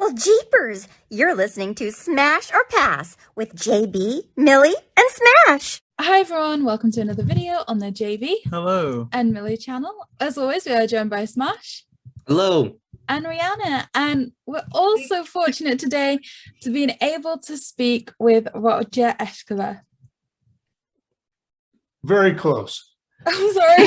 Well, jeepers! You're listening to Smash or Pass with JayBee, Milly, and Smash. Hi everyone, welcome to another video on the JayBee Hello. and Milly channel. As always, we are joined by Smash. Hello. And Rhianna. And we're also fortunate today to be able to speak with Roger Eschbacher. Very close. I'm sorry.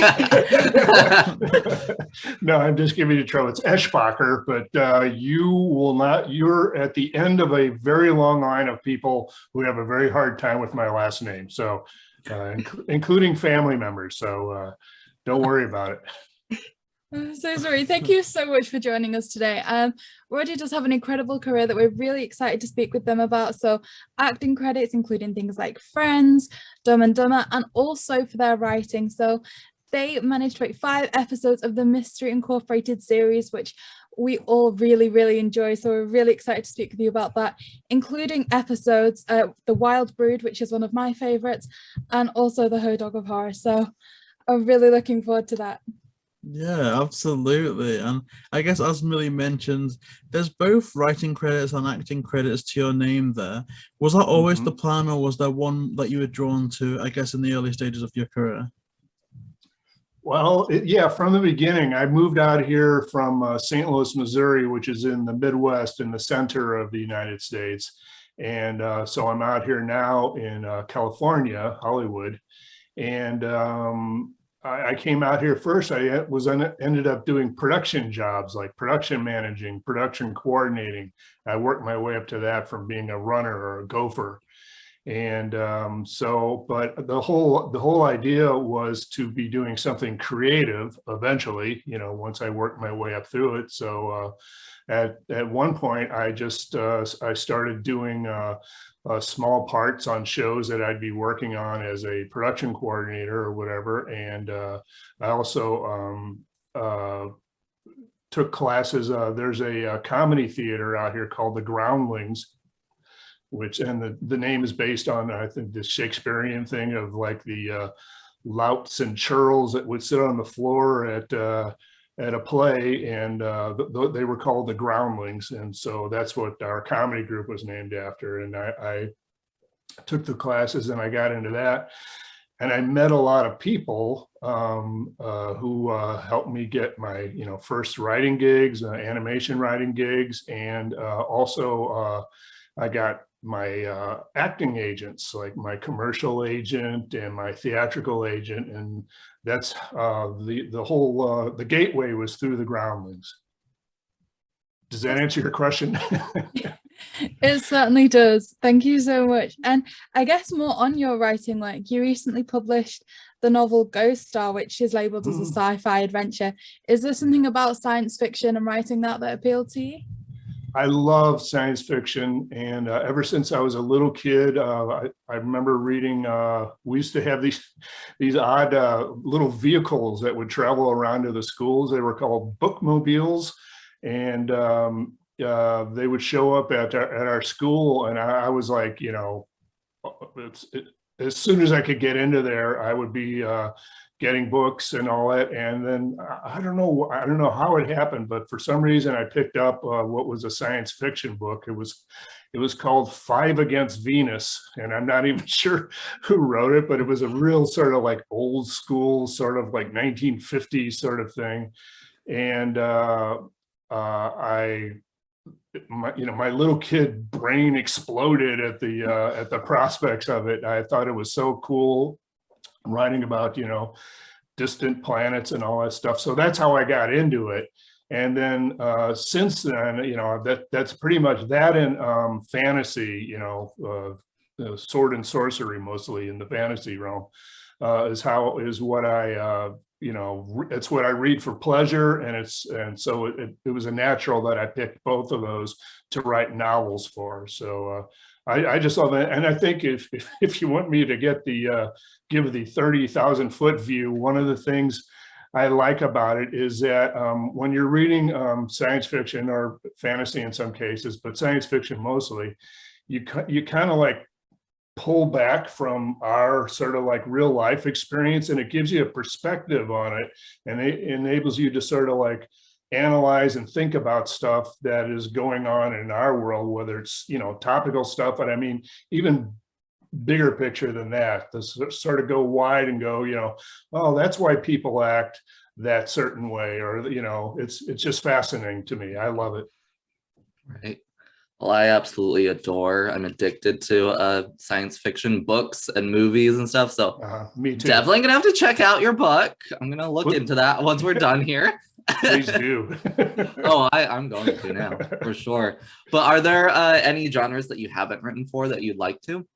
No, I'm just giving you trouble. It's Eschbacher, but you will not, you're at the end of a very long line of people who have a very hard time with my last name. So including family members. So don't worry about it. I'm so sorry. Thank you so much for joining us today. Roger does have an incredible career that we're really excited to speak with them about. So acting credits, including things like Friends, Dumb and Dumber, and also for their writing. So they managed to write 5 episodes of the Mystery Incorporated series, which we all really enjoy. So we're really excited to speak with you about that, including episodes, The Wild Brood, which is one of my favorites, and also The Her Dog of Horror. So I'm really looking forward to that. Yeah, absolutely. And I guess as Milly mentioned, there's both writing credits and acting credits to your name there. Was that always the plan, or was there one that you were drawn to, I guess, in the early stages of your career? Well, yeah, from the beginning, I moved out here from St. Louis, Missouri, which is in the Midwest in the center of the United States. And so I'm out here now in California, Hollywood. And I came out here first. I ended up doing production jobs like production managing, production coordinating. I worked my way up to that from being a runner or a gopher. And but the whole idea was to be doing something creative eventually, you know, once I worked my way up through it. So at one point, I just I started doing small parts on shows that I'd be working on as a production coordinator or whatever. And I also took classes. There's a comedy theater out here called the Groundlings, and the name is based on, I think, the Shakespearean thing of like the louts and churls that would sit on the floor at a play, and they were called the Groundlings, and so that's what our comedy group was named after. And I took the classes and I got into that, and I met a lot of people who helped me get my first writing gigs, animation writing gigs, and also I got my acting agents, like my commercial agent and my theatrical agent, and that's the whole the gateway was through the Groundlings. Does that answer your question? It certainly does. Thank you so much. And I guess more on your writing, like you recently published the novel Ghost Star, which is labeled as a sci-fi adventure. Is there something about science fiction and writing that appealed to you? I love science fiction, and ever since I was a little kid, I remember reading. We used to have these odd little vehicles that would travel around to the schools. They were called bookmobiles, and they would show up at our school. And I was like, as soon as I could get into there, I would be getting books and all that. And then I don't know how it happened, but for some reason I picked up what was a science fiction book. It was called 5 Against Venus, and I'm not even sure who wrote it, but it was a real sort of like old school, sort of like 1950s sort of thing. And my little kid brain exploded at the prospects of it. I thought it was so cool, writing about distant planets and all that stuff. So that's how I got into it. And then since then, that's pretty much that in fantasy, sword and sorcery, mostly in the fantasy realm, is what I it's what I read for pleasure, and so it was a natural that I picked both of those to write novels for. So I just love it. And I think if you want me to get give the 30,000 foot view, one of the things I like about it is that when you're reading science fiction or fantasy in some cases, but science fiction mostly, you kind of like pull back from our sort of like real life experience, and it gives you a perspective on it, and it enables you to sort of like analyze and think about stuff that is going on in our world, whether it's, you know, topical stuff, but I mean, even bigger picture than that, to sort of go wide and go, you know, oh, that's why people act that certain way, or, you know, it's just fascinating to me. I love it. Right. Well, I absolutely I'm addicted to science fiction books and movies and stuff. So Me too. definitely gonna have to check out your book. I'm gonna look into that once we're done here. Please do. Oh, I'm going to now for sure. But are there any genres that you haven't written for that you'd like to?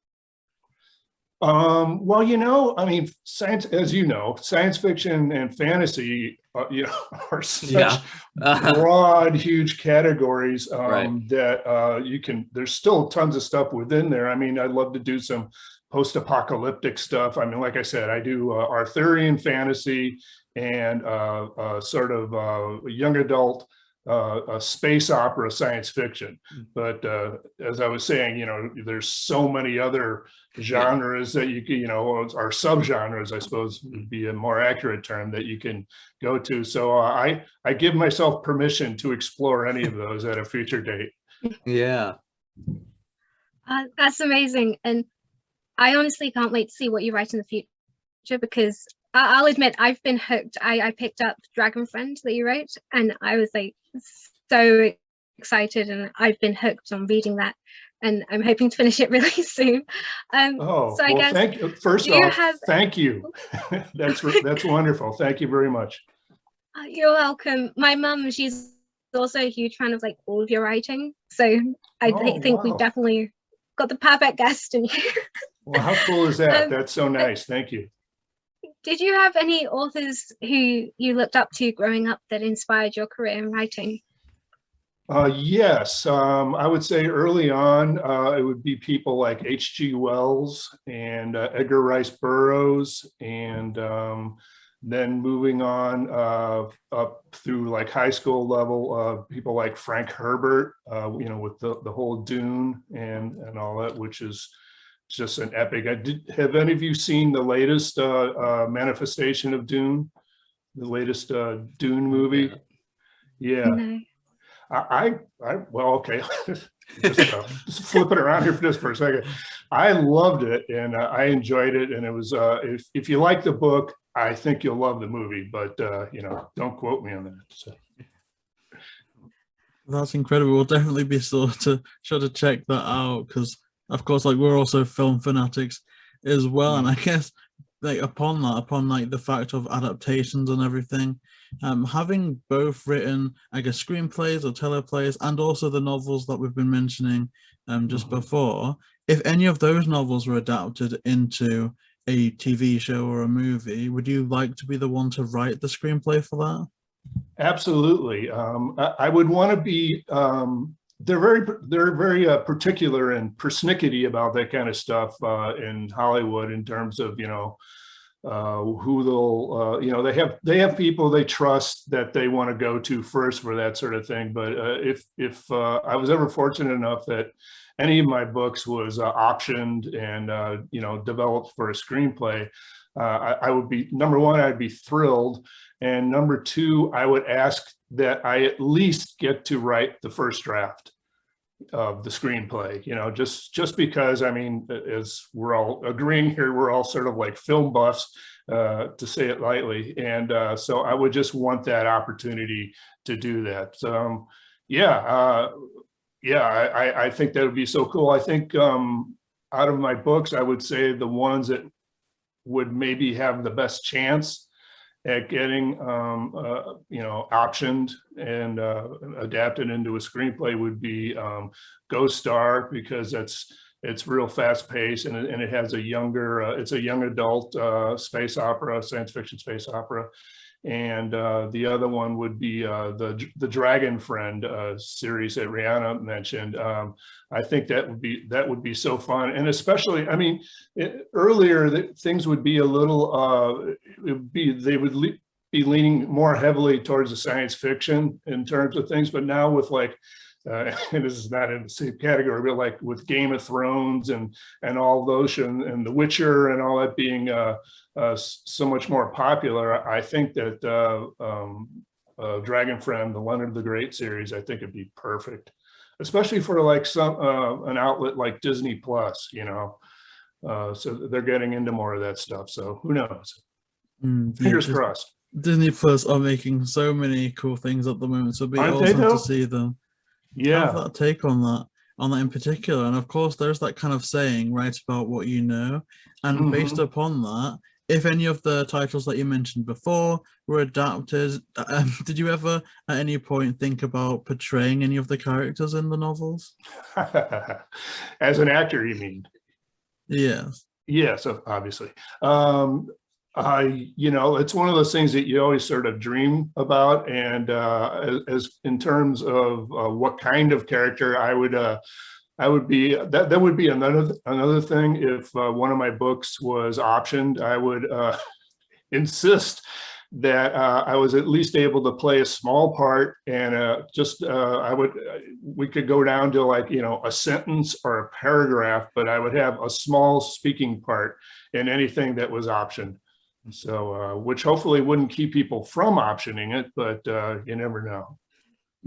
Well, you know, I mean, science, as you know, science fiction and fantasy, you know, are such broad, huge categories Right. that you can, there's still tons of stuff within there. I mean, I'd love to do some post-apocalyptic stuff. I mean, like I said, I do Arthurian fantasy and sort of young adult a space opera science fiction. But as I was saying, you know, there's so many other genres that you can, you know, or subgenres, I suppose would be a more accurate term, that you can go to. So I give myself permission to explore any of those at a future date. Yeah. That's amazing. And I honestly can't wait to see what you write in the future, because I'll admit I've been hooked. I picked up Dragon Friend that you wrote, and I was like so excited, and I've been hooked on reading that, and I'm hoping to finish it really soon. Oh, so I well, guess, thank you. First off, thank you. That's wonderful. Thank you very much. You're welcome. My mum, she's also a huge fan of like all of your writing, so I think we've definitely got the perfect guest in here. Well, how cool is that? That's so nice. Thank you. Did you have any authors who you looked up to growing up that inspired your career in writing? Yes, I would say early on, it would be people like H.G. Wells and Edgar Rice Burroughs, and then moving on up through like high school level, people like Frank Herbert, you know, with the whole Dune and all that, which is just an epic. Have any of you seen the latest manifestation of Dune? The latest Dune movie? Yeah. No. Well, okay. just flip it around here just for a second. I loved it, and I enjoyed it, and it was if you like the book, I think you'll love the movie, but you know, don't quote me on that. So. That's incredible. We'll definitely be sure to check that out, because of course, like, we're also film fanatics as well. And I guess like upon like the fact of adaptations and everything, having both written, I guess, screenplays or teleplays, and also the novels that we've been mentioning just before, if any of those novels were adapted into a TV show or a movie, would you like to be the one to write the screenplay for that? Absolutely. I would want to be they're very particular and persnickety about that kind of stuff in Hollywood, in terms of, you know, who they'll you know, they have people they trust that they want to go to first for that sort of thing. But if I was ever fortunate enough that any of my books was optioned and you know, developed for a screenplay, I would be, number one, I'd be thrilled, and number two, I would ask that I at least get to write the first draft of the screenplay, you know, just because, I mean, as we're all agreeing here, we're all sort of like film buffs, to say it lightly, and so I would just want that opportunity to do that. So yeah, I think that would be so cool. I think out of my books, I would say the ones that would maybe have the best chance at getting you know, optioned and adapted into a screenplay would be Ghost Star, because it's real fast paced, and it has a younger it's a young adult space opera, science fiction space opera. And the other one would be the Dragon Friend series that Rhianna mentioned. I think that would be so fun, and especially, I mean, earlier things would be a little they would be leaning more heavily towards the science fiction in terms of things, but now with like and this is not in the same category, but like with Game of Thrones and all those, and The Witcher and all that being so much more popular, I think that Dragon Friend, the Leonard the Great series, I think it'd be perfect, especially for like an outlet like Disney Plus, you know. So they're getting into more of that stuff. So who knows? Fingers crossed. Disney Plus are making so many cool things at the moment, so it'd be Aren't they, awesome though? to see them have that take on that in particular. And of course, there's that kind of saying, write about what you know. And based upon that, if any of the titles that you mentioned before were adapted, did you ever at any point think about portraying any of the characters in the novels? As an actor, you mean? Yes. Yes, obviously. You know, it's one of those things that you always sort of dream about. And as in terms of what kind of character I would be, that would be another thing. If one of my books was optioned, I would insist that I was at least able to play a small part, and we could go down to, like, you know, a sentence or a paragraph, but I would have a small speaking part in anything that was optioned. So, which hopefully wouldn't keep people from optioning it, but you never know.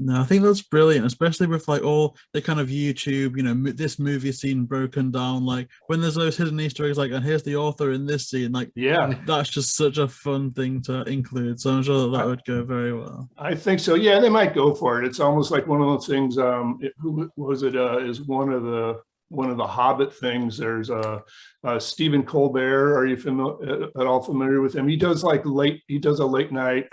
No, I think that's brilliant, especially with like all the kind of YouTube, you know, this movie scene broken down, like when there's those hidden Easter eggs, like, and here's the author in this scene, like, yeah, that's just such a fun thing to include. So I'm sure that would go very well. I think so. Yeah, they might go for it. It's almost like one of those things. Who was it? Is one of the Hobbit things. There's Stephen Colbert. Are you at all familiar with him? He does like he does a late night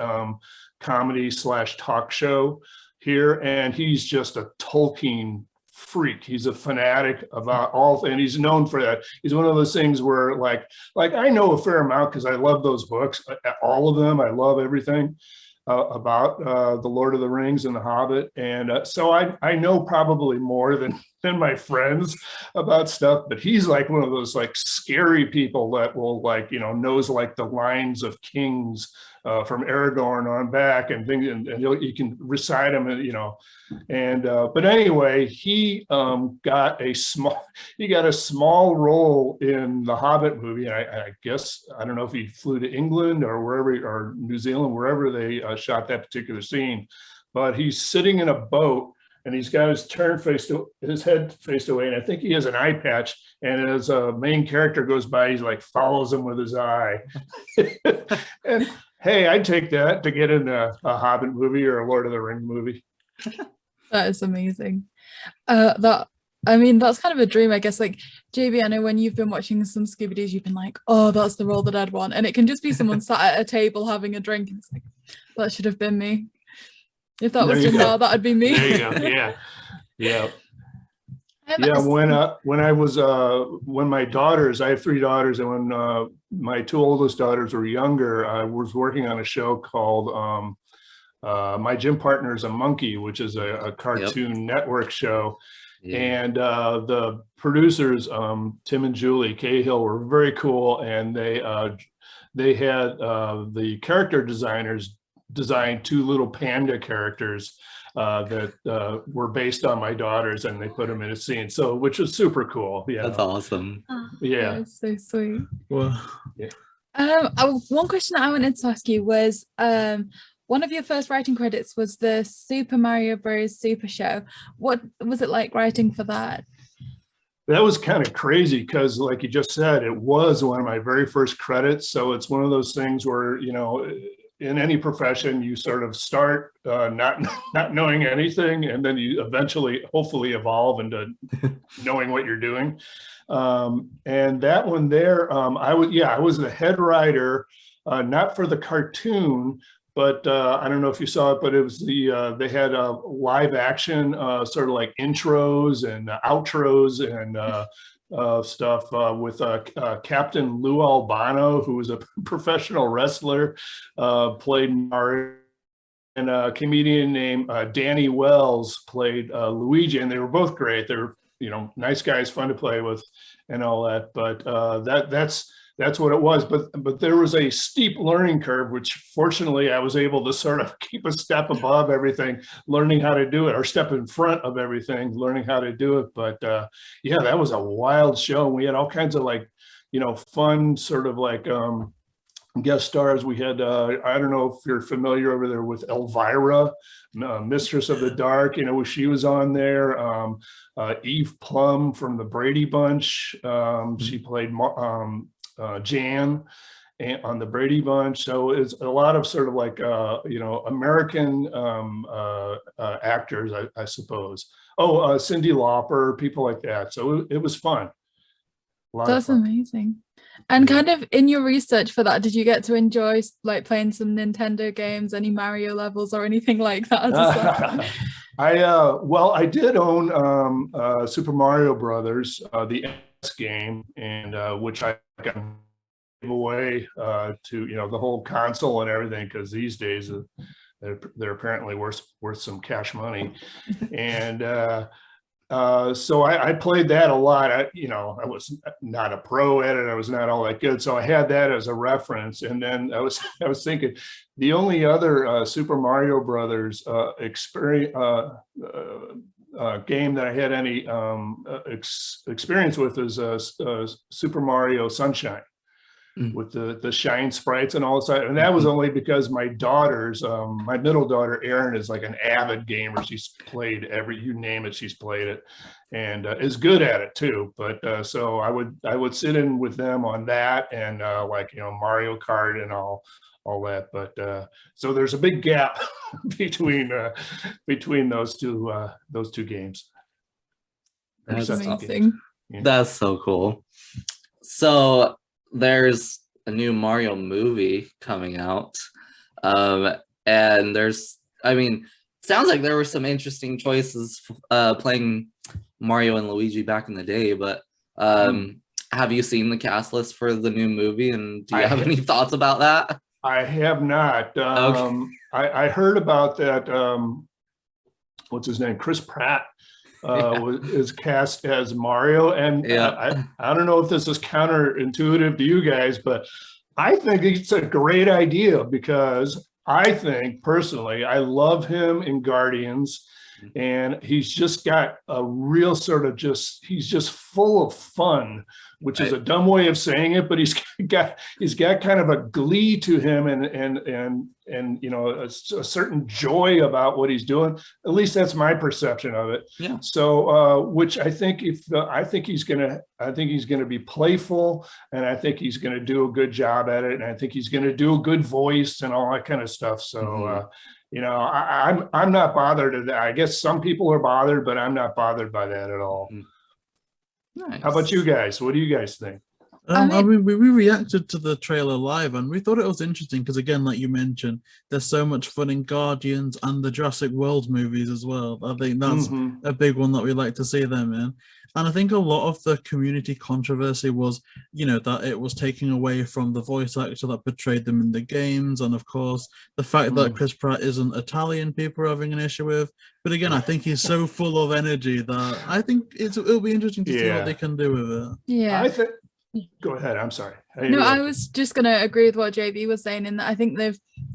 comedy / talk show here, and he's just a Tolkien freak. He's a fanatic about and he's known for that. He's one of those things where like I know a fair amount because I love those books, all of them. I love everything about the Lord of the Rings and the Hobbit, and so I know probably more than my friends about stuff. But he's like one of those like scary people that will, like, you know, knows like the lines of kings from Aragorn on back and things, and you can recite them, and you know, and but anyway, he got a small role in the Hobbit movie. I guess, I don't know if he flew to England or wherever, or New Zealand, wherever they shot that particular scene, but he's sitting in a boat and he's got his head faced away, and I think he has an eye patch, and as a main character goes by, he's like follows him with his eye. And hey, I'd take that to get in a Hobbit movie or a Lord of the Rings movie. That is amazing. I mean, that's kind of a dream, I guess. Like, JayBee, I know when you've been watching some Scooby Doos, you've been like, oh, that's the role that I'd want. And it can just be someone sat at a table having a drink, and it's like, that should have been me. If that was Jim, that'd be me. There you go. Yeah. Yeah. Yeah, when my daughters, I have 3 daughters, and when my 2 oldest daughters were younger, I was working on a show called My Gym Partner's a Monkey, which is a Cartoon Network show. Yeah. And the producers, Tim and Julie Cahill, were very cool, and they had the character designers design 2 little panda characters that were based on my daughters, and they put them in a scene, so which was super cool. Yeah, that's awesome. Yeah, that's so sweet. Well, yeah. One question that I wanted to ask you was, one of your first writing credits was the Super Mario Bros. Super Show. What was it like writing for that? That was kind of crazy because, like you just said, it was one of my very first credits. So it's one of those things where, you know, in any profession, you sort of start not knowing anything, and then you eventually, hopefully, evolve into knowing what you're doing. And that one there, I was the head writer, not for the cartoon, but I don't know if you saw it, but it was they had live action sort of like intros and outros and stuff with Captain Lou Albano, who was a professional wrestler, played Mario, and a comedian named Danny Wells played Luigi, and they were both great. They were, you know, nice guys, fun to play with, and all that. But that's what it was. But there was a steep learning curve, which fortunately I was able to sort of keep a step above everything, learning how to do it, or step in front of everything, learning how to do it. But yeah, that was a wild show. We had all kinds of, like, you know, fun sort of like guest stars. We had, I don't know if you're familiar over there with Elvira, Mistress of the Dark, she was on there. Eve Plum from the Brady Bunch. She played Jan on the Brady Bunch. So it's a lot of sort of like, American actors, I suppose. Oh, Cyndi Lauper, people like that. So it was fun. That's amazing. And kind of in your research for that, did you get to enjoy like playing some Nintendo games, any Mario levels or anything like that? I did own Super Mario Brothers, the NES game, and which I got away to the whole console and everything, because these days they're apparently worth some cash money, and so I played that a lot. I was not a pro at it. I was not all that good. So I had that as a reference. And then I was thinking the only other Super Mario Brothers experience game that I had any experience with is Super Mario Sunshine. With the shine sprites and all that. And that was only because my daughters, my middle daughter, Erin, is like an avid gamer. She's played you name it, she's played it, and is good at it too. But so I would sit in with them on that and Mario Kart and all that. But so there's a big gap between those two games. That's amazing. That's so cool. So there's a new Mario movie coming out, and sounds like there were some interesting choices playing Mario and Luigi back in the day, but have you seen the cast list for the new movie, and do you have any thoughts about that? I have not. Okay. I heard about that. What's his name? Chris Pratt is cast as Mario, and I don't know if this is counterintuitive to you guys, but I think it's a great idea, because I think personally I love him in Guardians, and he's just got a real sort of he's just full of fun, which is a dumb way of saying it, but he's got kind of a glee to him, and a certain joy about what he's doing. At least that's my perception of it. Yeah. So which I think I think he's gonna be playful, and I think he's gonna do a good job at it, and I think he's gonna do a good voice and all that kind of stuff. So I'm not bothered at that. I guess some people are bothered, but I'm not bothered by that at all. Nice. How about you guys? What do you guys think? We reacted to the trailer live, and we thought it was interesting because, again, like you mentioned, there's so much fun in Guardians and the Jurassic World movies as well. I think that's a big one that we like to see them in. And I think a lot of the community controversy was, that it was taking away from the voice actor that portrayed them in the games. And of course, the fact that Chris Pratt isn't Italian, people are having an issue with. But again, I think he's so full of energy that I think it'll be interesting to see what they can do with it. Yeah. I think. Go ahead. I'm sorry. No, I was just going to agree with what JayBee was saying, in that I think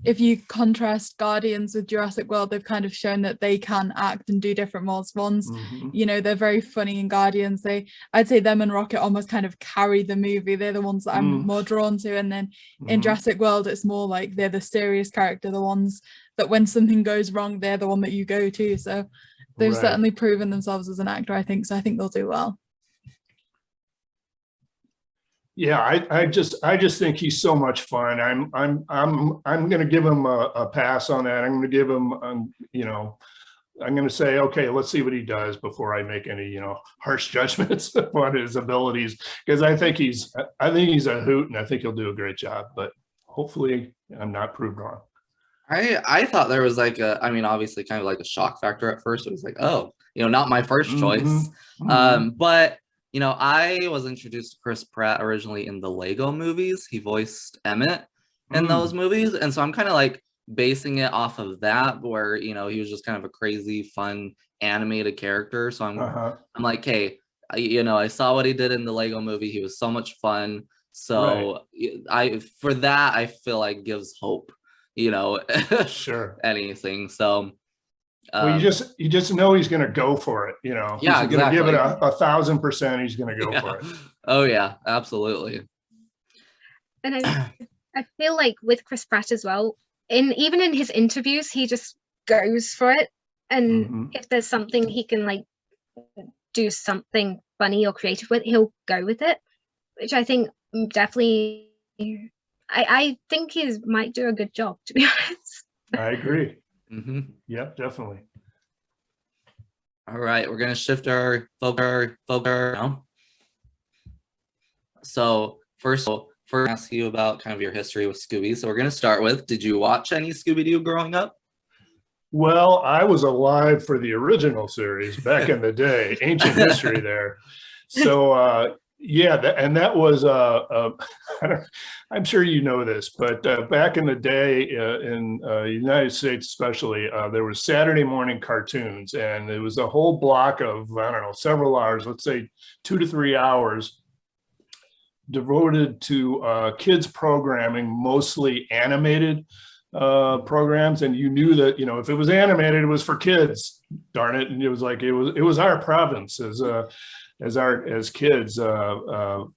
if you contrast Guardians with Jurassic World, they've kind of shown that they can act and do different roles. Ones, they're very funny in Guardians. I'd say them and Rocket almost kind of carry the movie. They're the ones that I'm more drawn to. And then in Jurassic World, it's more like they're the serious character, the ones that when something goes wrong, they're the one that you go to. So they've certainly proven themselves as an actor, I think. So I think they'll do well. Yeah, I just think he's so much fun. I'm going to give him a pass on that. I'm going to give him, I'm going to say, okay, let's see what he does before I make any, harsh judgments on his abilities, because I think he's a hoot, and I think he'll do a great job. But hopefully, I'm not proved wrong. I thought there was obviously kind of like a shock factor at first. It was like, oh, not my first choice, but. I was introduced to Chris Pratt originally in the Lego movies. He voiced Emmett in those movies. And so I'm kind of like basing it off of that, where, he was just kind of a crazy, fun, animated character. So I'm like, hey, I saw what he did in the Lego movie. He was so much fun. So I feel like gives hope, Sure. anything. So well, you just know he's going to go for it. He's going to give it 1,000%. He's going to go for it. Oh yeah, absolutely. And I feel like with Chris Pratt as well, even in his interviews, he just goes for it. And if there's something he can like do something funny or creative with, he'll go with it, which I think definitely, I think he might do a good job, to be honest. I agree. Yep, definitely. All right, we're gonna shift our focus now. So first, ask you about kind of your history with Scooby. So we're gonna start with, did you watch any Scooby Doo growing up? Well, I was alive for the original series back in the day, ancient history there. So yeah, that was I'm sure you know this, but back in the day in the United States especially, there was Saturday morning cartoons, and it was a whole block of, I don't know, several hours, let's say 2 to 3 hours, devoted to kids programming, mostly animated programs. And you knew that, you know, if it was animated, it was for kids, darn it. And it was like, it was our province as kids,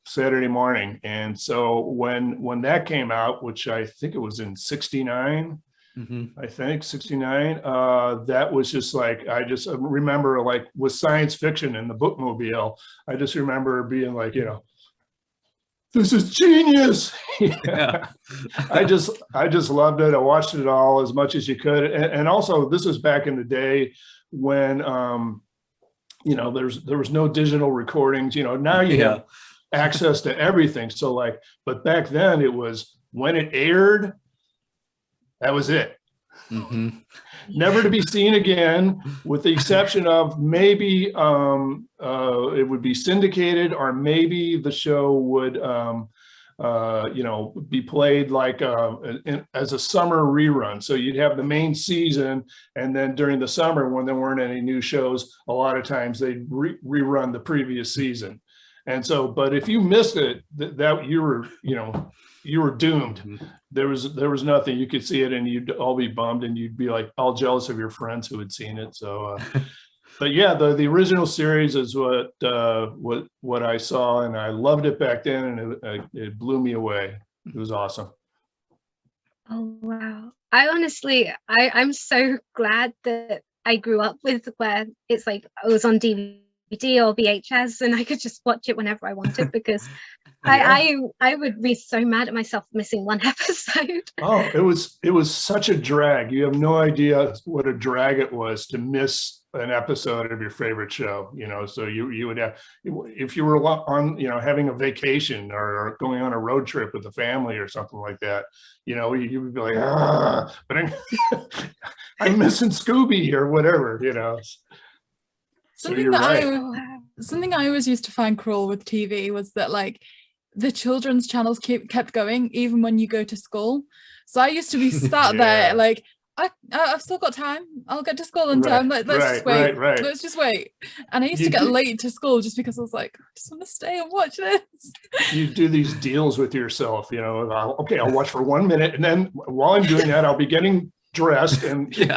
Saturday morning. And so when that came out, which I think it was in 69, I think 69, that was just like, I just remember, like, with science fiction and the bookmobile, I just remember being like, you know, this is genius. Yeah. I just loved it. I watched it all as much as you could. And also, this was back in the day when, you know, there was no digital recordings. You know, now you have access to everything. So like, but back then it was, when it aired, that was it. Never to be seen again, with the exception of maybe it would be syndicated, or maybe the show would you know, be played like as a summer rerun. So you'd have the main season, and then during the summer, when there weren't any new shows, a lot of times they'd rerun the previous season. And so, but if you missed it, that you were, you know, you were doomed. There was nothing. You could see it and you'd all be bummed, and you'd be like all jealous of your friends who had seen it. So but yeah, the original series is what I saw, and I loved it back then, and it blew me away. It was awesome. Oh wow. I honestly, I'm so glad that I grew up with where it's like I was on DVD or VHS and I could just watch it whenever I wanted, because I would be so mad at myself for missing one episode. Oh, it was such a drag. You have no idea what a drag it was to miss an episode of your favorite show, you know. So you would have, if you were on, you know, having a vacation or going on a road trip with the family or something like that, you know, you would be like, but I'm missing Scooby or whatever, you know. Something I always used to find cruel with TV was that, like, the children's channels kept going even when you go to school. So I used to be sat there like, I've still got time. I'll get to school on time. Let's just wait. Let's just wait. And I used to get late to school just because I was like, I just want to stay and watch this. You do these deals with yourself, you know. Okay, I'll watch for 1 minute, and then while I'm doing that, I'll be getting dressed and So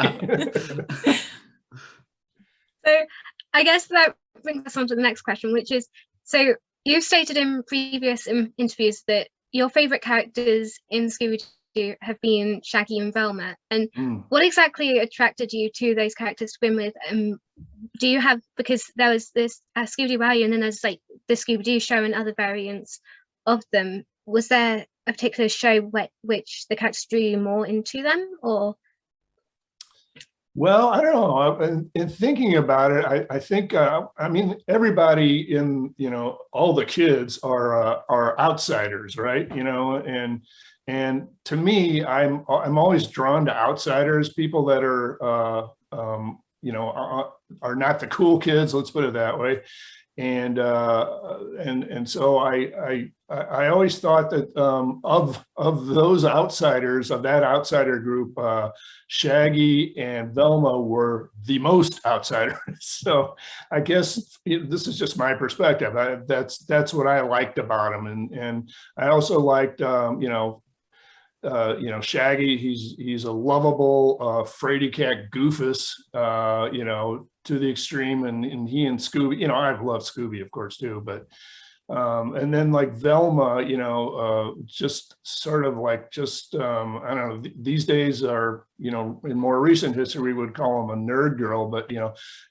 I guess that brings us on to the next question, which is, so you stated in previous interviews that your favorite characters in Scooby Doo have been Shaggy and Velma. And what exactly attracted you to those characters to begin with? Do you have, because there was this Scooby Doo Rally, and then there's like the Scooby Doo show and other variants of them. Was there a particular show which the characters drew you more into them, or? Well, I don't know. In thinking about it, I think, I mean, everybody in, you know, all the kids are outsiders, right? You know, and to me, I'm always drawn to outsiders, people that are, you know, are not the cool kids. Let's put it that way. And so I always thought that of those outsiders, of that outsider group, Shaggy and Velma were the most outsiders. So I guess this is just my perspective. That's what I liked about them, and I also liked you know, Shaggy. He's a lovable fraidy cat goofus, you know, to the extreme, and he and Scooby, you know, I've loved Scooby, of course, too, but And then like Velma, just sort of like I don't know, these days are, in more recent history, we would call them a nerd girl, but,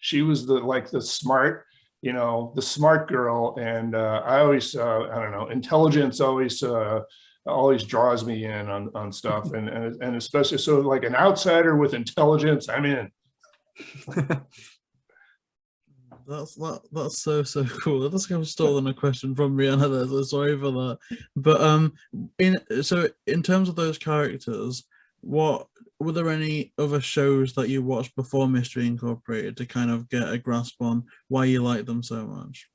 she was the smart, the smart girl. And I always, I don't know, intelligence always draws me in on stuff. And especially so like an outsider with intelligence, I'm in. That's so cool. That's kind of stolen a question from Rhianna there, so sorry for that. But in terms of those characters, were there any other shows that you watched before Mystery Incorporated to kind of get a grasp on why you like them so much?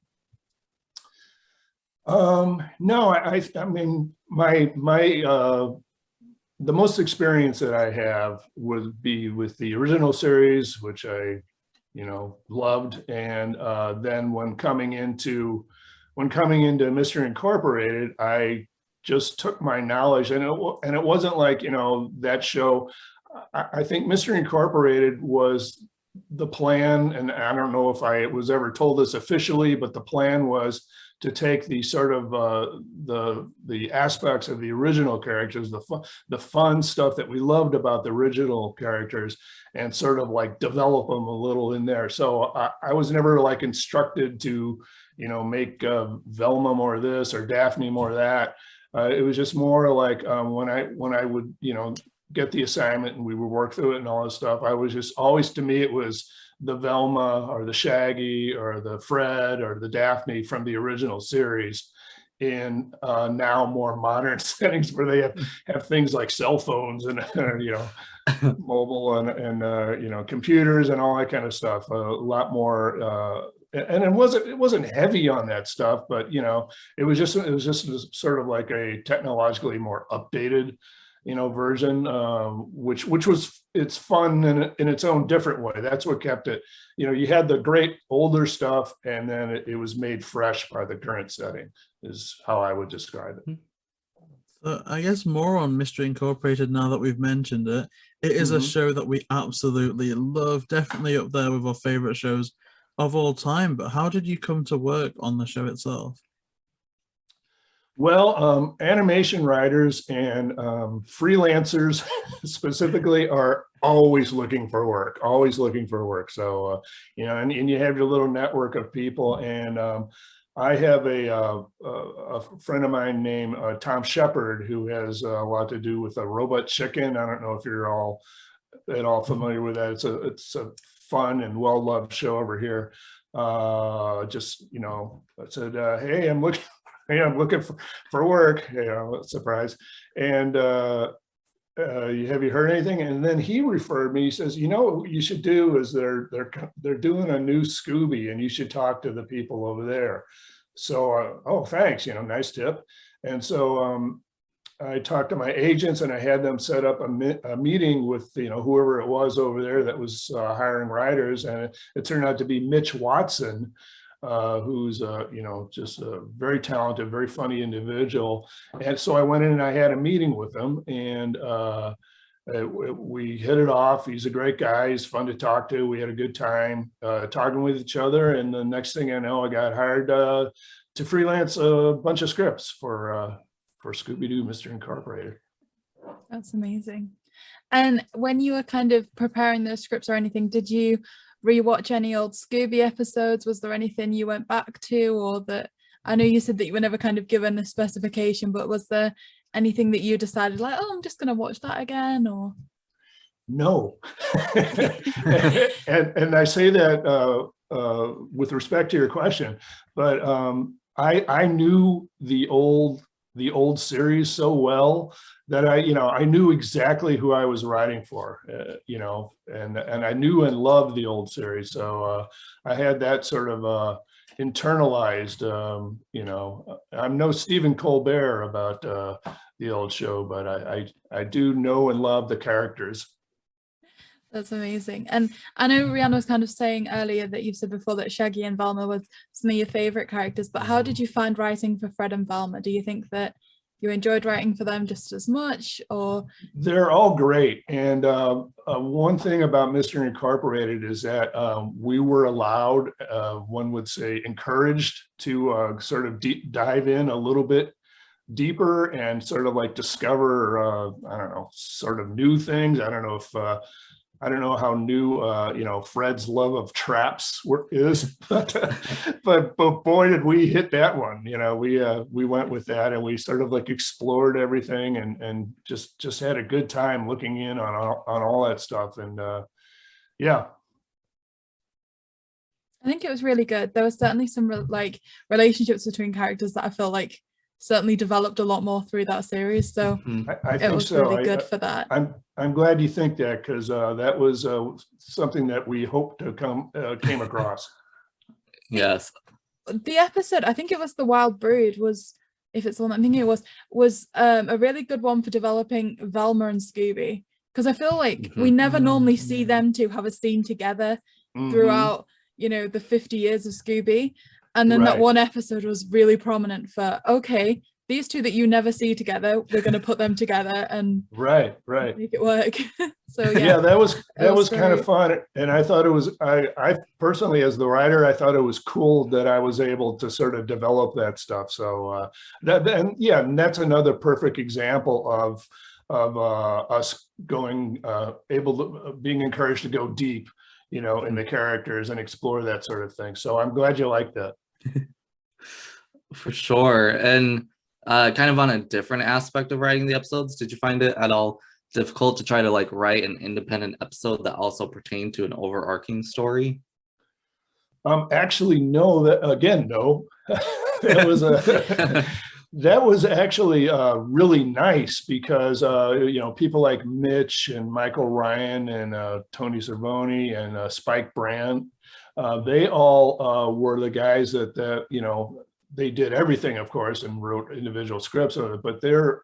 No, I mean my the most experience that I have would be with the original series, which I loved. And then when coming into Mystery Incorporated, I just took my knowledge, and it wasn't like, that show. I think Mystery Incorporated was the plan, and I don't know if I was ever told this officially, but the plan was to take the sort of the aspects of the original characters, the fun stuff that we loved about the original characters, and sort of like develop them a little in there. So I was never like instructed to, make Velma more this or Daphne more that. It was just more like when I would, get the assignment and we would work through it and all this stuff, I was just always, to me, it was the Velma or the Shaggy or the Fred or the Daphne from the original series in now more modern settings where they have things like cell phones and mobile and computers and all that kind of stuff. A lot more and it wasn't heavy on that stuff, but it was just sort of like a technologically more updated version, which was, it's fun in its own different way. That's what kept it, you had the great older stuff, and then it was made fresh by the current setting, is how I would describe it. So I guess more on Mystery Incorporated now that we've mentioned it. It is a show that we absolutely love, definitely up there with our favorite shows of all time. But how did you come to work on the show itself? Well, animation writers and freelancers specifically are always looking for work, So, and you have your little network of people. And I have a friend of mine named Tom Shepard, who has a lot to do with a Robot Chicken. I don't know if you're all at all familiar with that. It's a fun and well-loved show over here. I said, hey, I'm looking for work, surprise. And have you heard anything? And then he referred me, he says, what you should do is they're doing a new Scooby and you should talk to the people over there. So, oh, thanks, nice tip. And so I talked to my agents and I had them set up a meeting with, whoever it was over there that was hiring writers. And it turned out to be Mitch Watson, who's just a very talented, very funny individual. And so I went in and I had a meeting with him, and we hit it off. He's a great guy. He's fun to talk to. We had a good time talking with each other. And the next thing I know, I got hired to freelance a bunch of scripts for Scooby Doo Mystery Incorporated. That's amazing. And when you were kind of preparing those scripts or anything, did you rewatch any old Scooby episodes? Was there anything you went back to, or that, I know you said that you were never kind of given a specification, but was there anything that you decided like, oh, I'm just going to watch that again? Or no. and I say that with respect to your question, but I knew the old series so well that I knew exactly who I was writing for, and I knew and loved the old series. So I had that sort of internalized, I'm no Stephen Colbert about the old show, but I do know and love the characters. That's amazing. And I know Rhianna was kind of saying earlier that you've said before that Shaggy and Velma was some of your favorite characters, but how did you find writing for Fred and Velma? Do you think that you enjoyed writing for them just as much, or? They're all great. And one thing about Mystery Incorporated is that we were allowed, one would say encouraged, to sort of dive in a little bit deeper and sort of like discover, I don't know, sort of new things. I don't know if, I don't know how new, Fred's love of traps is, but boy, did we hit that one. We went with that, and we sort of like explored everything and just had a good time looking in on all that stuff. And yeah. I think it was really good. There was certainly some relationships between characters that I feel like certainly developed a lot more through that series. So I think it was so. really good for that. I'm glad you think that, because that was something that we hoped to came across. Yes. The episode, I think it was The Wild Brood, was, if it's the one I'm thinking it was a really good one for developing Velma and Scooby, because I feel like we never normally see them two have a scene together throughout, the 50 years of Scooby. And then that one episode was really prominent for, okay, these two that you never see together, we're going to put them together and right make it work. So yeah, that was kind of great. fun. And I thought it was, I personally, as the writer, I thought it was cool that I was able to sort of develop that stuff. So and that's another perfect example of us going, being encouraged to go deep, in the characters and explore that sort of thing. So I'm glad you like that. For sure. And kind of on a different aspect of writing the episodes, did you find it at all difficult to try to write an independent episode that also pertained to an overarching story? Actually, no. No. That was that was actually really nice, because people like Mitch and Michael Ryan and Tony Cervoni and Spike Brand, they all were the guys that they did everything, of course, and wrote individual scripts of it, but their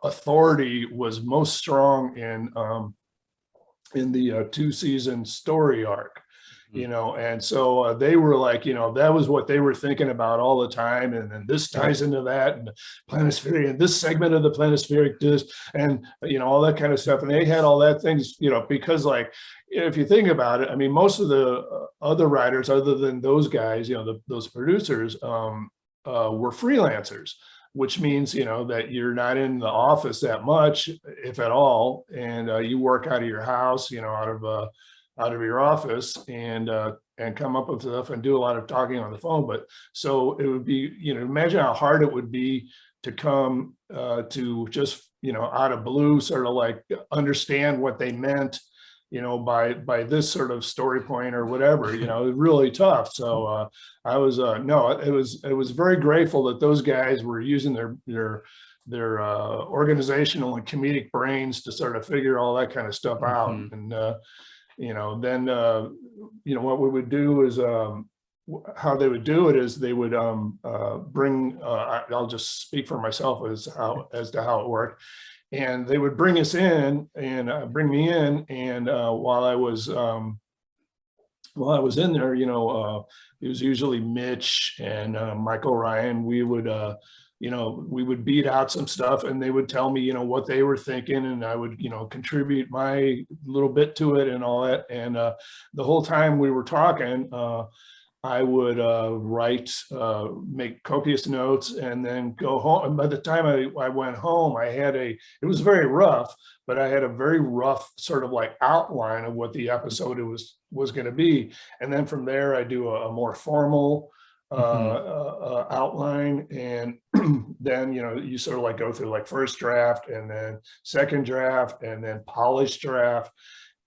authority was most strong in the 2-season story arc. And so they were like, that was what they were thinking about all the time. And then this ties into that, and the planispheric, and this segment of the planispheric disc, and, all that kind of stuff. And they had all that things, because if you think about it, I mean, most of the other writers, other than those guys, those producers, were freelancers, which means, that you're not in the office that much, if at all. And you work out of your house, out of your office, and come up with stuff and do a lot of talking on the phone. But so it would be, imagine how hard it would be to come to just, out of blue, sort of understand what they meant, by this sort of story point or whatever, it was really tough. So I was, it was very grateful that those guys were using their organizational and comedic brains to sort of figure all that kind of stuff out. And, then, what we would do is, how they would do it is they would bring, I'll just speak for myself as to how it worked. And they would bring us in and bring me in. And while I was in there, it was usually Mitch and Michael Ryan. We would, we would beat out some stuff, and they would tell me, what they were thinking, and I would, contribute my little bit to it and all that. And the whole time we were talking, I would write, make copious notes, and then go home. And by the time I went home, it was very rough, but I had a very rough sort of outline of what the episode was going to be. And then from there, I do a more formal outline, and then you sort of go through first draft, and then second draft, and then polished draft.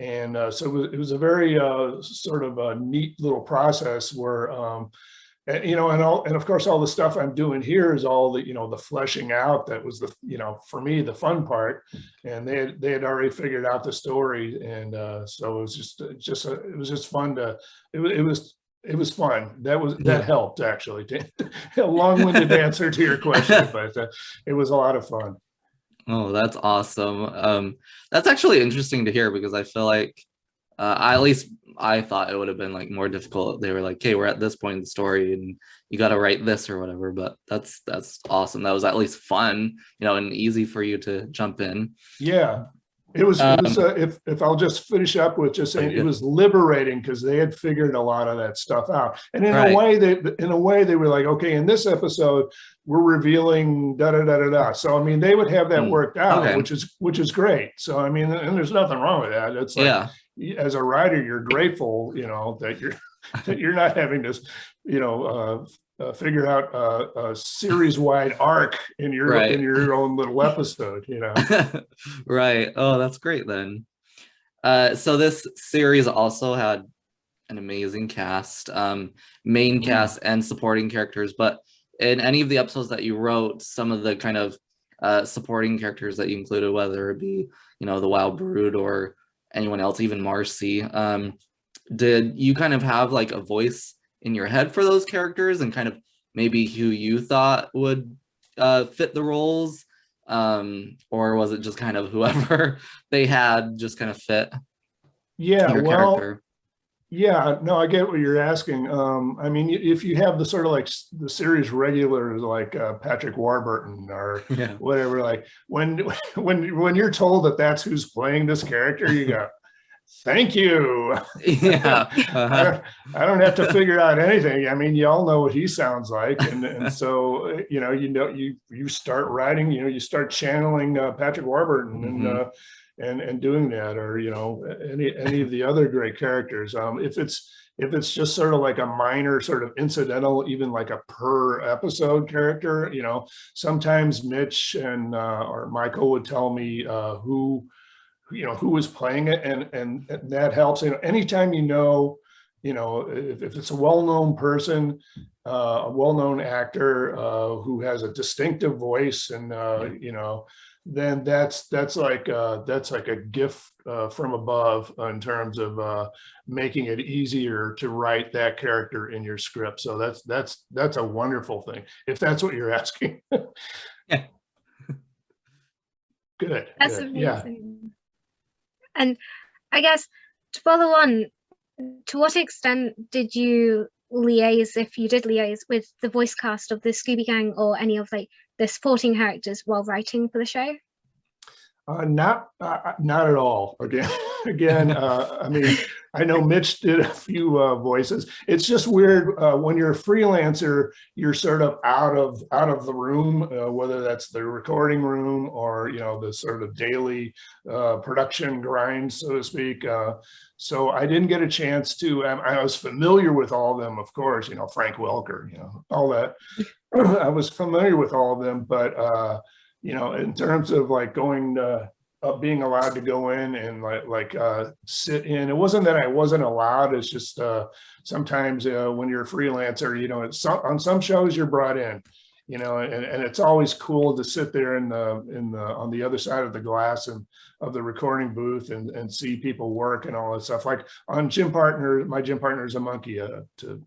And so it was a very sort of a neat little process where and of course all the stuff I'm doing here is all the the fleshing out. That was the for me the fun part, and they had already figured out the story. And so it was just fun to it was fun. That helped, actually. A long-winded answer to your question, but it was a lot of fun. Oh, that's awesome. That's actually interesting to hear, because I feel like at least I thought it would have been like more difficult. They were like, "Okay, we're at this point in the story, and you got to write this or whatever." But that's awesome. That was at least fun, and easy for you to jump in. Yeah, it was if I'll just finish up with just saying, it was liberating because they had figured a lot of that stuff out, and in a way they were like, okay, in this episode we're revealing da da da da da. So I mean, they would have that worked out, which is great. So I mean, and there's nothing wrong with that. It's like, as a writer, you're grateful, that you're not having to, figure out a series-wide arc in your own little episode, Right. Oh, that's great then. So this series also had an amazing cast, main cast and supporting characters. But in any of the episodes that you wrote, some of the kind of supporting characters that you included, whether it be the Wild Brood or anyone else, even Marcy, did you kind of have like a voice in your head for those characters and kind of maybe who you thought would fit the roles, or was it just kind of whoever they had just kind of fit your character? Yeah, no, I get what you're asking. I mean, if you have the sort of like the series regulars like Patrick Warburton or whatever, like when you're told that that's who's playing this character, you go, thank you. Yeah. I don't have to figure out anything. I mean, you all know what he sounds like, and so you start writing. You start channeling Patrick Warburton and doing that, or any of the other great characters. If it's just sort of like a minor sort of incidental, even like a per episode character, sometimes Mitch and or Michael would tell me who was playing it, and that helps. Anytime if it's a well-known person, a well-known actor who has a distinctive voice, and then that's like a gift from above in terms of making it easier to write that character in your script. So that's a wonderful thing, if that's what you're asking. Yeah. Good. That's good. amazing. Yeah. And I guess to follow on, to what extent did you liaise, if you did liaise, with the voice cast of the Scooby Gang or any of like the supporting characters while writing for the show? Not at all. Again, I mean, I know Mitch did a few voices. It's just weird when you're a freelancer, you're sort of out of the room, whether that's the recording room or the sort of daily production grind, so to speak. So I didn't get a chance to. I was familiar with all of them, of course. Frank Welker, all that. I was familiar with all of them, but. In terms of like going, being allowed to go in and like sit in, it wasn't that I wasn't allowed. It's just sometimes when you're a freelancer, on some shows you're brought in, and it's always cool to sit there on the other side of the glass and of the recording booth and see people work and all that stuff. Like on my Gym Partner is a Monkey, to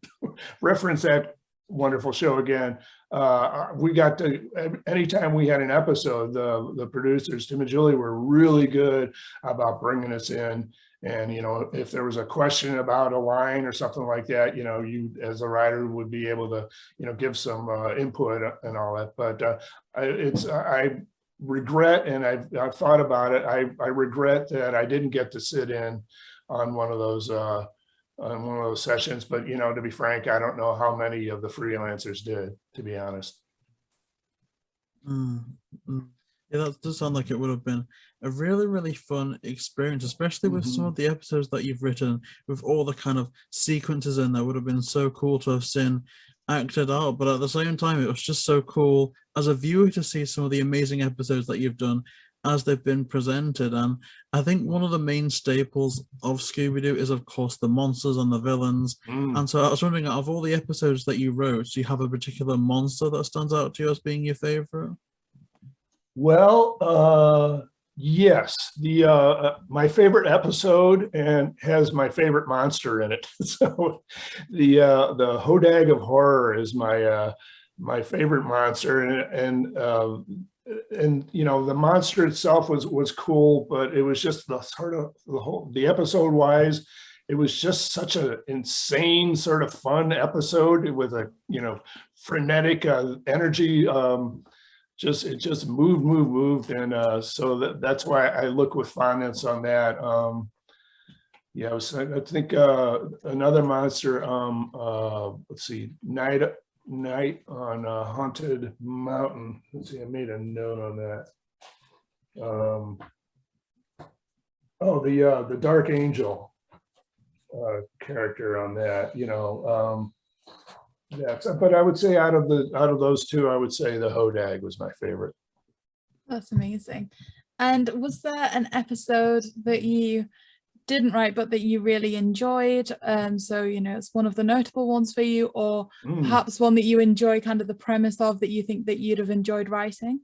reference that wonderful show again. We got to, anytime we had an episode, the producers, Tim and Julie, were really good about bringing us in. And, if there was a question about a line or something like that, you as a writer would be able to, give some input and all that. But I regret, and I've thought about it, I regret that I didn't get to sit in on one of those sessions, but to be frank, I don't know how many of the freelancers did, to be honest. Yeah, that does sound like it would have been a really, really fun experience, especially with some of the episodes that you've written, with all the kind of sequences in there. Would have been so cool to have seen acted out, but at the same time, it was just so cool as a viewer to see some of the amazing episodes that you've done as they've been presented. And I think one of the main staples of Scooby Doo is, of course, the monsters and the villains. And so I was wondering, out of all the episodes that you wrote, do you have a particular monster that stands out to you as being your favorite? Well, yes, my favorite episode and has my favorite monster in it. So the Hodag of Horror is my favorite monster, and and you know, the monster itself was cool, but it was just the sort of the episode wise, it was just such an insane sort of fun episode with a, you know, frenetic energy. It just moved, and so that's why I look with fondness on that. Yeah, I think another monster. Let's see, Night on Haunted Mountain. Let's see, I made a note on that. Oh, the Dark Angel character on that. You know, yeah. But I would say out of those two, I would say the Hodag was my favorite. That's amazing. And was there an episode that you didn't write but that you really enjoyed, so you know, it's one of the notable ones for you, or perhaps one that you enjoy kind of the premise of, that you think that you'd have enjoyed writing?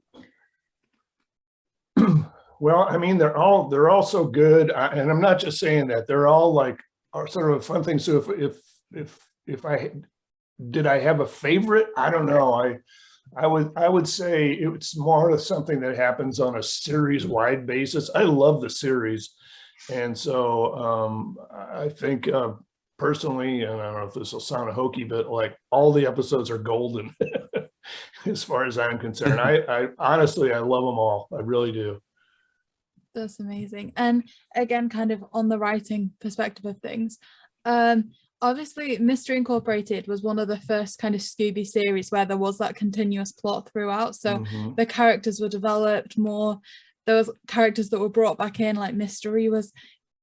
Well, I mean, they're all so good, and I'm not just saying that, they're all like are sort of a fun thing. So if I did I have a favorite, I don't know. I would say it's more of something that happens on a series wide basis. I love the series. And so I think personally, and I don't know if this will sound hokey, but like all the episodes are golden as far as I'm concerned. I honestly, I love them all. I really do. That's amazing. And again, kind of on the writing perspective of things, obviously Mystery Incorporated was one of the first kind of Scooby series where there was that continuous plot throughout. So the characters were developed more. There was characters that were brought back in, like Mystery was,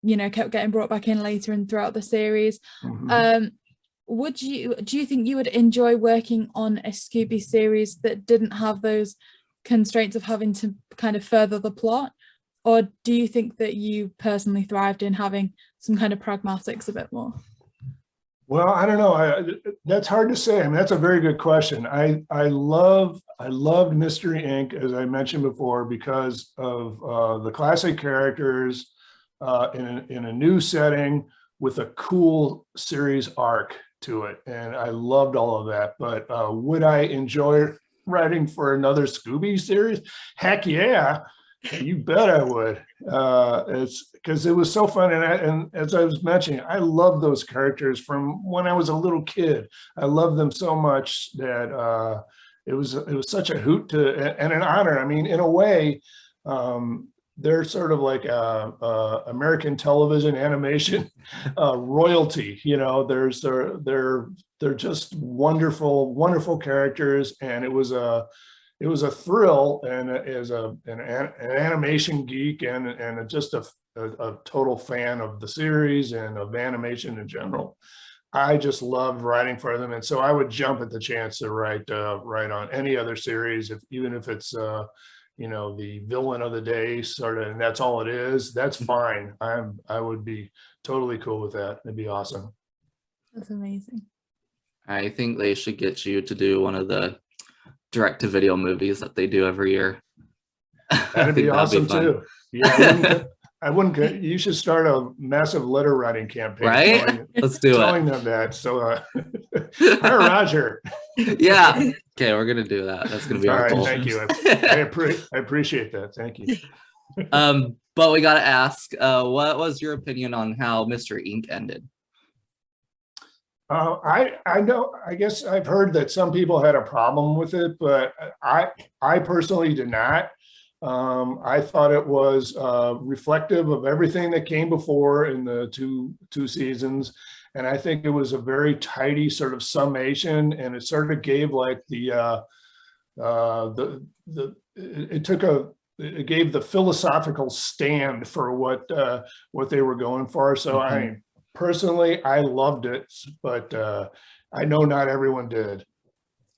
you know, kept getting brought back in later and throughout the series. Do you think you would enjoy working on a Scooby series that didn't have those constraints of having to kind of further the plot? Or do you think that you personally thrived in having some kind of pragmatics a bit more? Well, I don't know. That's hard to say. I mean, that's a very good question. I loved Mystery Inc., as I mentioned before, because of the classic characters in a new setting with a cool series arc to it. And I loved all of that. But would I enjoy writing for another Scooby series? Heck yeah. You bet I would. It's because it was so fun, and as I was mentioning, I love those characters from when I was a little kid. I love them so much that it was such a hoot to and an honor. I mean, in a way, they're sort of like American television animation royalty. You know, they're just wonderful characters, and it was a thrill, and as an animation geek and just a total fan of the series and of animation in general, I just loved writing for them. And so I would jump at the chance to write on any other series, even if it's you know, the villain of the day sort of, and that's all it is. That's fine. I would be totally cool with that. It'd be awesome. That's amazing. I think they should get you to do one of the direct-to-video movies that they do every year. That'd be awesome too. Yeah, I wouldn't. You should start a massive letter writing campaign. Right? Let's do telling them that. So, hi, Roger. Yeah. Okay, we're gonna do that. That's gonna be our goal. Thank you. I appreciate that. Thank you. But we gotta ask, what was your opinion on how Mystery Inc. ended? I know. I guess I've heard that some people had a problem with it, but I personally did not. I thought it was reflective of everything that came before in the two seasons, and I think it was a very tidy sort of summation, and it sort of gave like it gave the philosophical stand for what they were going for. So personally, I loved it, but I know not everyone did.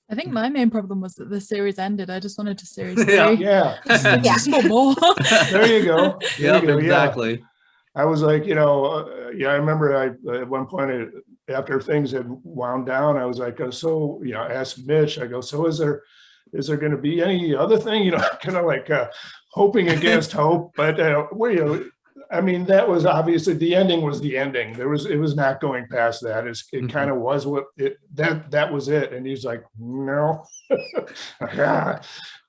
I think my main problem was that the series ended. I just wanted to series 3. Yeah. Just for more. There you go. Yeah, exactly. Yeah. I was like, I remember at one point after things had wound down, I was like, so, I asked Mitch, I go, so is there going to be any other thing, kind of like hoping against hope, but I mean, that was obviously the ending was the ending. It was not going past that. It kind of was that was it. And he's like, no.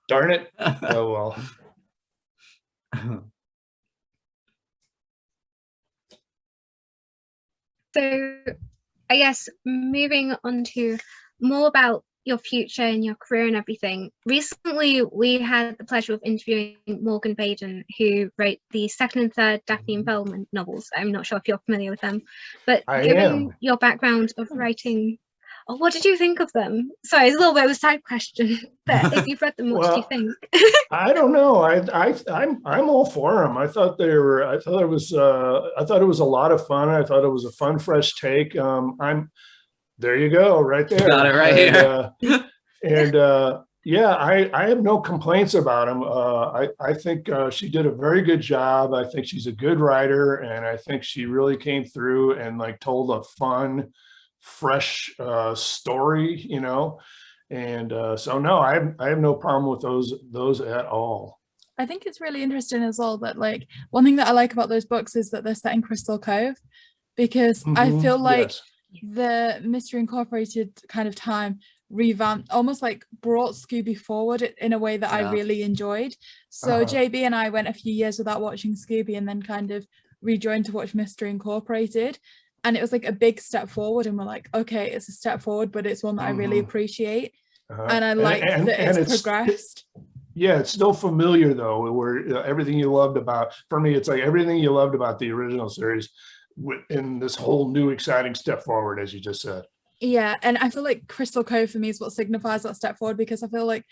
Darn it. Oh, well. So I guess moving on to more about your future and your career and everything. Recently, we had the pleasure of interviewing Morgan Baden, who wrote the second and third Daphne and Bellman novels. I'm not sure if you're familiar with them, but given your background of writing, what did you think of them? Sorry, it's a little bit of a side question, but if you've read them, what do you think? I don't know. I'm all for them. I thought it was a lot of fun. I thought it was a fun, fresh take. There you go, right there. Got it right here. Yeah, I have no complaints about him. I think she did a very good job. I think she's a good writer, and I think she really came through and like told a fun, fresh story, you know. And so no, I have no problem with those at all. I think it's really interesting as well that like one thing that I like about those books is that they're set in Crystal Cove, because I feel like the Mystery Incorporated kind of time revamped, almost like brought Scooby forward in a way that I really enjoyed. So JayBee and I went a few years without watching Scooby and then kind of rejoined to watch Mystery Incorporated, and it was like a big step forward, and we're like, okay, it's a step forward, but it's one that I really appreciate. And I like that it's progressed. Yeah, it's still familiar though, where everything you loved about, for me, it's like everything you loved about the original series in this whole new exciting step forward, as you just said. Yeah, and I feel like Crystal Cove for me is what signifies that step forward, because I feel like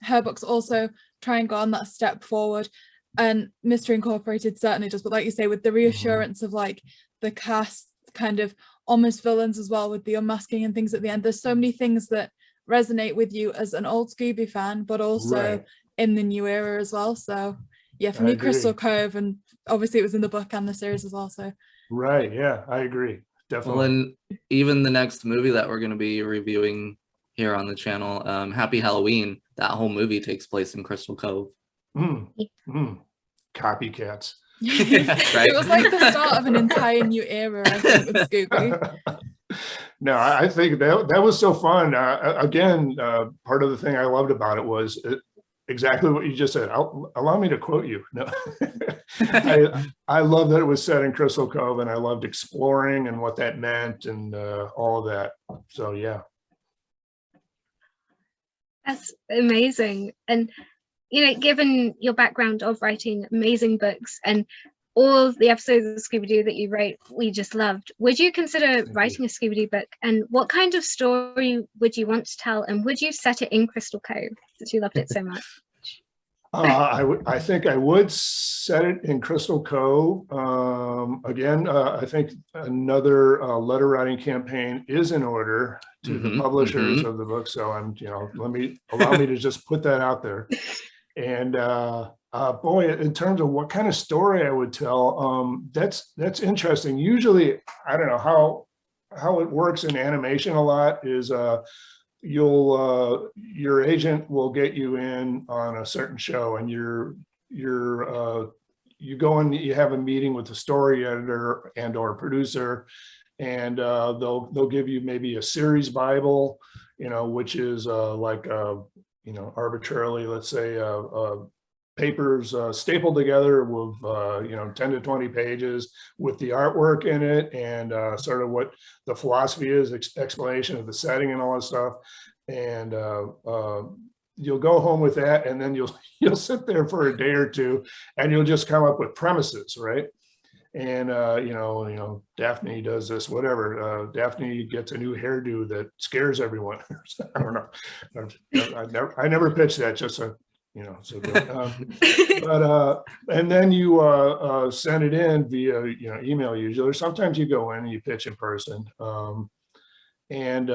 her books also try and go on that step forward, and Mystery Incorporated certainly does, but like you say, with the reassurance of like the cast kind of almost villains as well, with the unmasking and things at the end. There's so many things that resonate with you as an old Scooby fan, but also in the new era as well. So yeah, for me, Crystal Cove, and obviously it was in the book and the series as well. So right, yeah, I agree, definitely. Well, and even the next movie that we're going to be reviewing here on the channel, Happy Halloween, that whole movie takes place in Crystal Cove. Copycats. Right? It was like the start of an entire new era, I think, with Scooby. No, I think that was so fun. Again, part of the thing I loved about it was exactly what you just said. Allow me to quote you. No. I love that it was set in Crystal Cove, and I loved exploring and what that meant and all of that. So yeah. That's amazing. And you know, given your background of writing amazing books and all of the episodes of Scooby Doo that you wrote, we just loved, would you consider writing a Scooby Doo book? And what kind of story would you want to tell? And would you set it in Crystal Cove, since you loved it so much? I think I would set it in Crystal Cove. Again, I think another letter writing campaign is in order to the publishers of the book. So I'm, allow me to just put that out there. And boy, in terms of what kind of story I would tell, that's interesting. Usually, I don't know how it works in animation a lot is your agent will get you in on a certain show, and you go and you have a meeting with the story editor and or producer, and they'll give you maybe a series Bible, which is arbitrarily, let's say, papers stapled together with 10 to 20 pages with the artwork in it, and sort of what the philosophy is, explanation of the setting and all that stuff. And you'll go home with that, and then you'll sit there for a day or two, and you'll just come up with premises, right? And Daphne does this, whatever. Daphne gets a new hairdo that scares everyone. I don't know. I never pitched that, just so but and then you send it in via email usually, or sometimes you go in and you pitch in person, and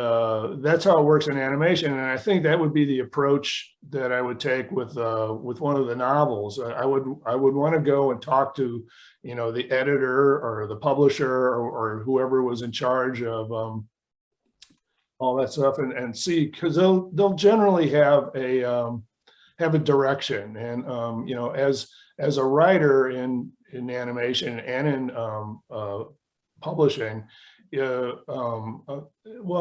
that's how it works in animation. And I think that would be the approach that I would take with one of the novels. I would want to go and talk to the editor or the publisher or whoever was in charge of all that stuff, and see, because they'll generally have a direction. And as a writer in animation and in publishing, well,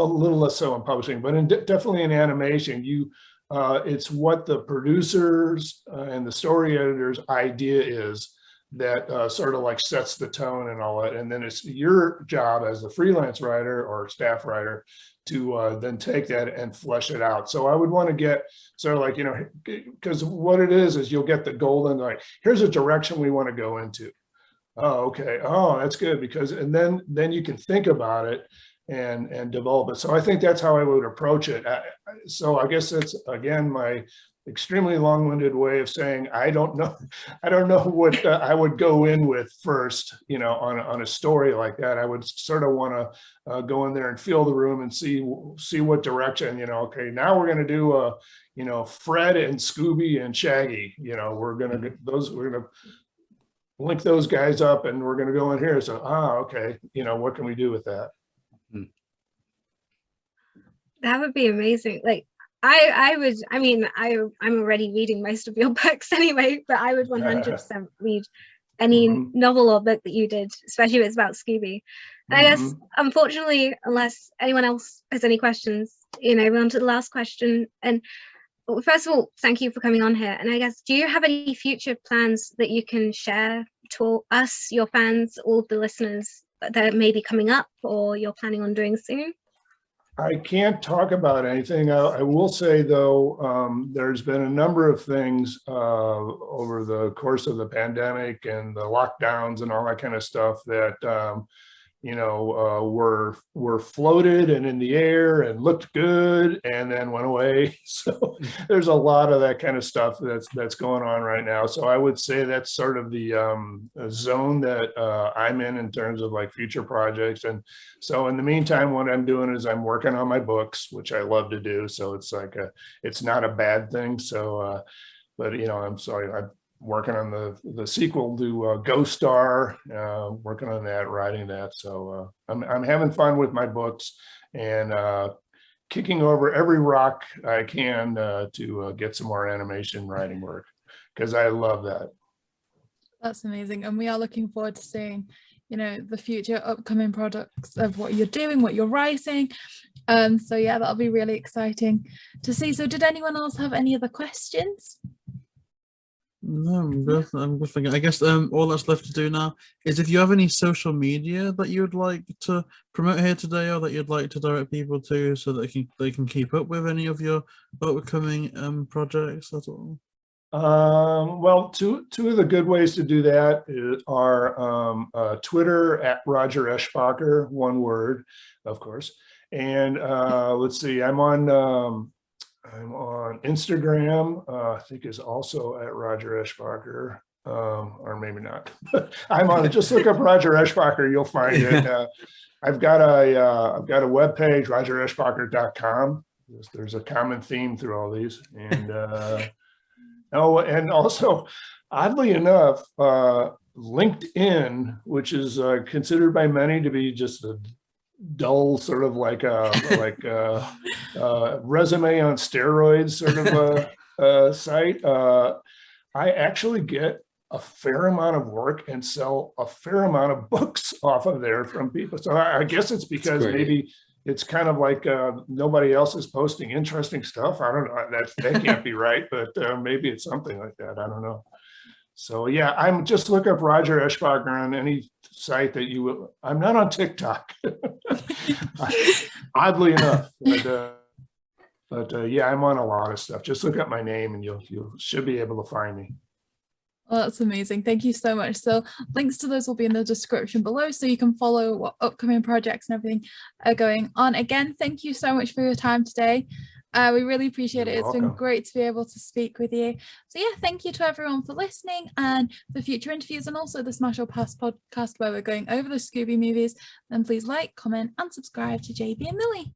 a little less so in publishing, but definitely in animation, you It's what the producers and the story editor's idea is that sort of like sets the tone and all that. And then it's your job as a freelance writer or staff writer to then take that and flesh it out. So I would want to get sort of like, because what it is you'll get the golden, like, here's a direction we want to go into. Oh, okay. Oh, that's good, because, and then you can think about it and develop it. So I think that's how I would approach it. So I guess that's, again, my extremely long-winded way of saying I don't know what I would go in with first, on a story like that. I would sort of want to go in there and feel the room and see what direction, okay, now we're going to do Fred and Scooby and Shaggy, we're going to link those guys up and we're going to go in here. So okay, what can we do with that? That would be amazing. Like I'm already reading most of your books anyway, but I would 100% read any novel or book that you did, especially if it's about Scooby. And I guess, unfortunately, unless anyone else has any questions, we're on to the last question. And first of all, thank you for coming on here. And I guess, do you have any future plans that you can share to us, your fans, all of the listeners that may be coming up or you're planning on doing soon? I can't talk about anything. I will say, though, there's been a number of things over the course of the pandemic and the lockdowns and all that kind of stuff that, were floated and in the air and looked good and then went away. So there's a lot of that kind of stuff that's going on right now. So I would say that's sort of the zone that I'm in terms of like future projects. And so in the meantime, what I'm doing is I'm working on my books, which I love to do. So it's like it's not a bad thing. So, but I'm sorry, I'm working on the sequel to Ghost Star, working on that, writing that. So I'm having fun with my books and kicking over every rock I can to get some more animation writing work, because I love that. That's amazing. And we are looking forward to seeing, the future upcoming products of what you're doing, what you're writing. So yeah, that'll be really exciting to see. So did anyone else have any other questions? No, I'm just thinking. I guess all that's left to do now is if you have any social media that you'd like to promote here today, or that you'd like to direct people to, so that they can keep up with any of your upcoming projects. That's all. Well, two of the good ways to do that are Twitter at Roger Eschbacher, one word, of course, and let's see, I'm on Instagram, I think is also at Roger Eschbacher, or maybe not. I'm on it. Just look up Roger Eschbacher, you'll find it. I've got a webpage, rogereschbacher.com. There's a common theme through all these, and and also, oddly enough, LinkedIn, which is considered by many to be just a dull sort of like a resume on steroids sort of a site. I actually get a fair amount of work and sell a fair amount of books off of there from people. So I guess it's because maybe it's kind of like nobody else is posting interesting stuff. I don't know. That can't be right, but maybe it's something like that. I don't know. So yeah, I'm just look up Roger Eschbacher on any site that you will. I'm not on TikTok, oddly enough, but yeah, I'm on a lot of stuff. Just look up my name and you should be able to find me. Well, that's amazing. Thank you so much. So links to those will be in the description below, so you can follow what upcoming projects and everything are going on. Again, thank you so much for your time today. We really appreciate it. It's been great to be able to speak with you. So yeah, thank you to everyone for listening, and for future interviews and also the Smash or Pass podcast where we're going over the Scooby movies, then please like, comment and subscribe to JayBee and Milly.